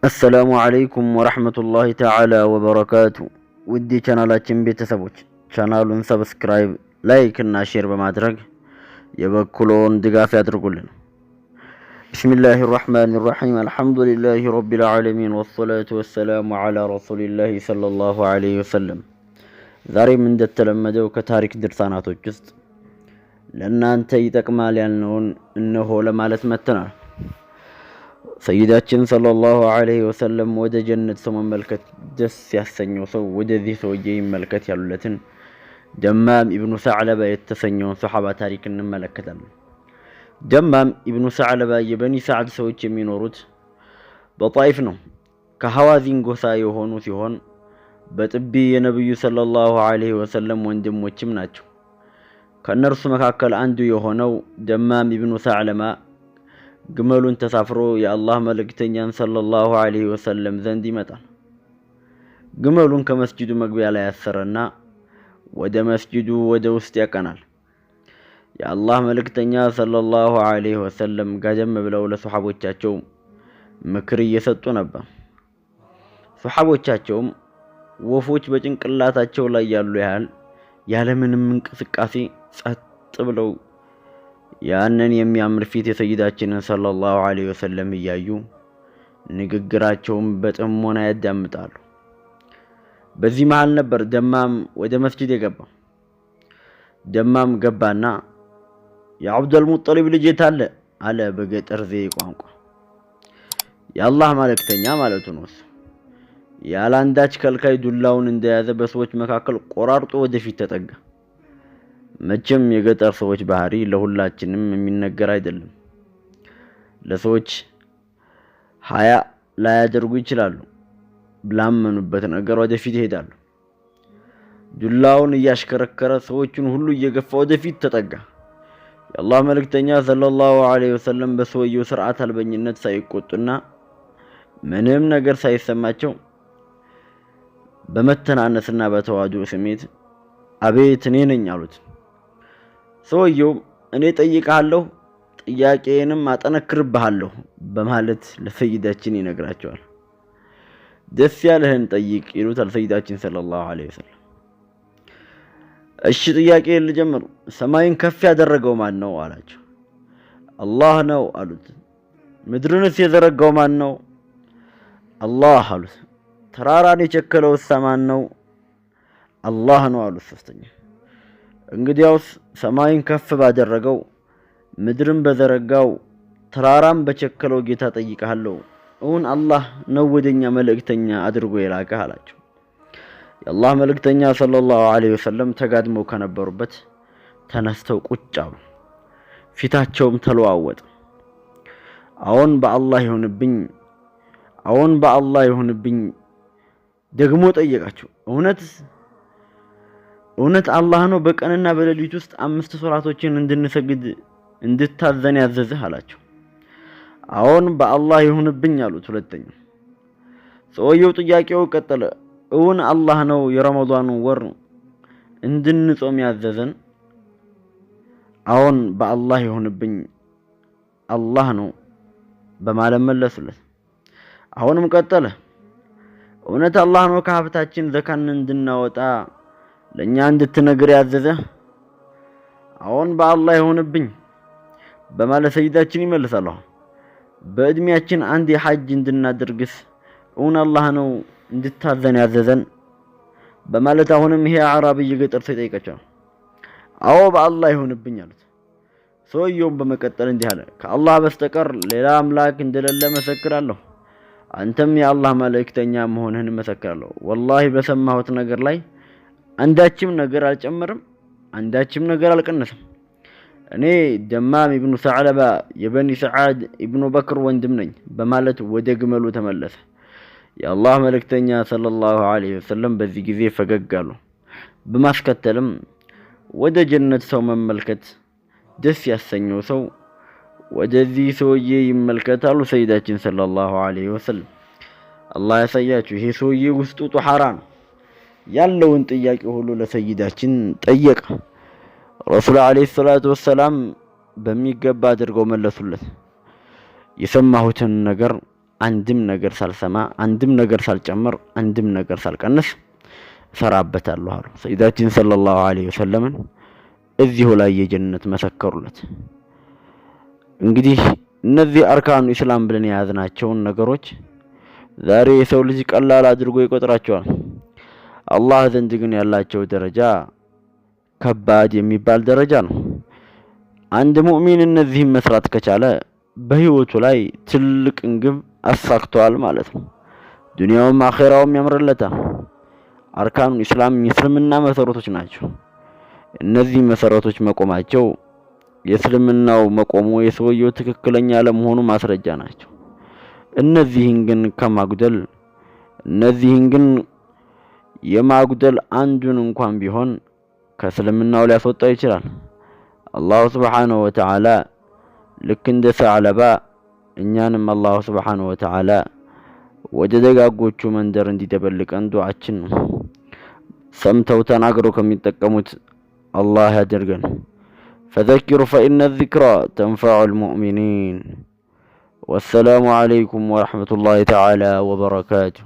السلام عليكم ورحمة الله تعالى وبركاته. ودي ቻናላችን ቤተሰቦች ቻናሉን ሰብስክራይብ ላይክ እና ሼር በማድረግ የበኩሎን ድጋፍ ያድርጉልን። بسم الله الرحمن الرحيم الحمد لله رب العالمين والصلاة والسلام على رسول الله صلى الله عليه وسلم. ዛሬም እንደተለመደው ከታሪክ ድርሳናቶች ውስጥ ለእናንተ ይጠቅማል ያልነውን እነሆ ለማለት መጥተናል። ሰይዳችን ሰለላሁ ዐለይሂ ወሰለም ወደ ጀነት ሰው መመልከት ደስ ያሰኘው ሰው ወደዚህ ሰውዬ ይመልከት ያሉለትን ደማም ኢብኑ ሰዕለባ የተሰኘውን ሱሐባ ታሪክ እንመለከታለን። ደማም ኢብኑ ሰዕለባ የበኒ ሰዕድ ሰዎች የሚኖሩት በጣይፍ ነው። ከሐዋዚን ጎሳ የሆኑ ሲሆን በጥቢ የነብዩ ሰለላሁ ዐለይሂ ወሰለም ወንድሞችም ናቸው። ከነርሱ መካከል አንዱ የሆነው ደማም ኢብኑ ሰዕለባ ግመሉን ተሳፍሮ የአላህ መልእክተኛን ሰለላሁ ዐለይሂ ወሰለም ዘንድ ይመጣል። ግመሉን ከመስጂዱ መግቢያ ላይ ያሰረና ወደ መስጂዱ ወደ ውስጥ ያቀናል። የአላህ መልእክተኛ ሰለላሁ ዐለይሂ ወሰለም ጋደም ብለው ለሱሐቦቻቸው ምክር እየሰጡ ነበር። ሱሐቦቻቸውም ወፎች በጭንቅላታቸው ላይ ያሉ ያህል ያለምንም እንቅስቃሴ ጸጥ ብለው ያንን የሚያምር ፊት የሰይዳችንን ሰለላሁ ዐለይሂ ወሰለም እያዩ ንግግራቸውን በጥሞና ያዳምጣሉ። በዚህ መሃል ነበር ደማም ወደ መስጂድ የገባው። ደማም ገባና የአብዱል ሙጠሊብ ልጅ የት አለ አለ በገጠር ዘዬ ቋንቋ። የአላህ መልእክተኛ ማለቱ ነው። ያላንዳች ከልካይ ዱላውን እንደያዘ በሰዎች መካከል ቆራርጦ ወደፊት ተጠጋ። መቼም የገጠር ሰዎች ባህሪ ለሁላችንም የሚነገር አይደለም። ለሰዎች ሀያ ላያደርጉ ይችላሉ። ብላመኑበት ነገር ወደፊት ይሄዳሉ። ዱላውን እያሽከረከረ ሰዎችን ሁሉ እየገፋ ወደፊት ተጠጋ። የአላህ መልእክተኛ ሰለላሁ ዐለይሂ ወሰለም በሰውየው ስርዓት አልበኝነት ሳይቆጡና ምንም ነገር ሳይሰማቸው በመተናነስና በተዋዱዕ ስሜት አቤት እኔ ነኝ አሉት። ሰውየው እኔ ጠይቃለሁ ጥያቄንም አጠነክርብሃለሁ በማለት ለሰይዳችን ይነግራቸዋል። ደስ ያለህን ጠይቅ ይሉታል ሰይዳችን ሰለላሁ ዐለይሂ ወሰለም። እሺ ጥያቄ ልጀምር፣ ሰማይን ከፍ ያደረገው ማን ነው አላቸው። አላህ ነው አሉት። ምድርንስ የዘረጋው ማን ነው? አላህ አሉት። ተራራን የቸከለው ማን ነው? አላህ ነው አሉት። ሶስተኛ እንግዲያውስ ሰማይን ከፍ ባደረገው ምድርን በዘረጋው ተራራን በቸከለው ጌታ ጠይቀሃለሁ፣ እውን አላህ ነው ወደኛ መልእክተኛ አድርጎ የላከህ አላቸው። የአላህ መልእክተኛ ሰለላሁ ዐለይሂ ወሰለም ተጋድመው ከነበሩበት ተነስተው ቁጭ አሉ። ፊታቸውም ተለዋወጠ። አሁን በአላህ ይሁንብኝ ደግሞ ጠየቃቸው። እውነት አላህ ነው በቀንና በሌሊት ውስጥ 5 ሶላቶችን እንድንሰግድ እንድታዘን ያዘዘህ አላቸው። አሁን በአላህ ይሁንብኝ አሉት። ሁለተኛ ሰውየው ጥያቄው ቀጠለ። እውን አላህ ነው የረመዳኑ ወር እንድንጾም ያዘዘን? አሁን በአላህ ይሁንብኝ አላህ ነው በማለት መለሱለት። አሁንም ቀጠለ። እውነት አላህ ነው ከሀብታችን ዘካን እንድናወጣ ለኛ እንድትነግር ያዘዘ? አሁን በአላህ ይሁንብኝ በማለት ሰይዳችን ይመልሳሉ። በእድሜያችን አንድ የሐጅ እንድናደርግስ እውን አላህ ነው እንድታዘን ያዘዘን? በማለት አሁንም ይሄ አዕራቢ የገጠር ሰው ይጠይቃቸው። አዎ በአላህ ይሁንብኝ አሉት። ሰውየውም በመቀጠል እንዲህ አለ። ከአላህ በስተቀር ሌላ አምላክ እንደሌለ መሰክራለሁ። አንተም የአላህ መልእክተኛ መሆንህን መሰክራለሁ። ወላሂ በሰማሁት ነገር ላይ አንዳችም ነገር አልጨመርም፣ አንዳችም ነገር አልቀነሰም። እኔ ደማም ኢብኑ ሰዕለባ የበኒ ሰዓድ ኢብኑ በክር ወንድም ነኝ በማለት ወደ ግመሉ ተመለሰ። የአላህ መልእክተኛ ሰለላሁ ዐለይሂ ወሰለም በዚህ ጊዜ ፈገግ አሉ። በማስከተልም ወደ ጀነት ሰው መመልከት ደስ ያሰኘው ሰው ወደዚህ ሰውዬ ይመልከታሉ ሰይዳችን ሰለላሁ ዐለይሂ ወሰለም። አላህ ያሳያችሁ። ይሄ ሰውዬ ውስጡ ጧሃራ ነው። ያለውን ጥያቄ ሁሉ ለሰይዳችን ጠየቀ። ረሱል ዐለይሂ ሰላቱ ወሰላም በሚገባ አድርገው መለሱለት። የሰማሁትን ነገር አንድም ነገር ሳልሰማ አንድም ነገር ሳልጨምር አንድም ነገር ሳልቀንስ ሰራበታለሁ አሉ። ሰይዳችን ሰለላሁ ዐለይሂ ወሰለም እዚሁ ላይ የጀነት መሰከሩለት። እንግዲህ እነዚህ አርካኑ ኢስላም ብለን የያዝናቸውን ነገሮች ዛሬ የሰው ልጅ ቀላል አድርጎ ይቆጥራቸዋል። አላህ ዘንድ ግን ያላቸው ደረጃ ከባድ የሚባል ደረጃ ነው። አንድ ሙእሚን እነዚህን መስራት ከቻለ በህይወቱ ላይ ትልቅን ግብ አሳክቷል ማለት ነው። ዱንያውም አኺራውም ያምርለታል። አርካኑ ኢስላም የእስልምና መሰረቶች ናቸው። እነዚህ መሰረቶች መቆማቸው የእስልምናው መቆሙ የሰውየው ትክክለኛ ለመሆኑ ማስረጃ ናቸው። እነዚህን ግን የማጉደል አንዱን እንኳን ቢሆን ከእስልምናው ሊያስወጣው ይችላል። አላሁ ሱብሓነሁ ወተዓላ ልክ እንደ ሰዕለባ እኛንም አላሁ ሱብሓነሁ ወተዓላ ወደ ደጋጎቹ መንደር እንዲደበልቀን ዱዓችን ነው። ሰምተው ተናግረው ከሚጠቀሙት አላህ ያደርገን። فذكر فإن الذكرى تنفع المؤمنين والسلام عليكم ورحمة الله تعالى وبركاته.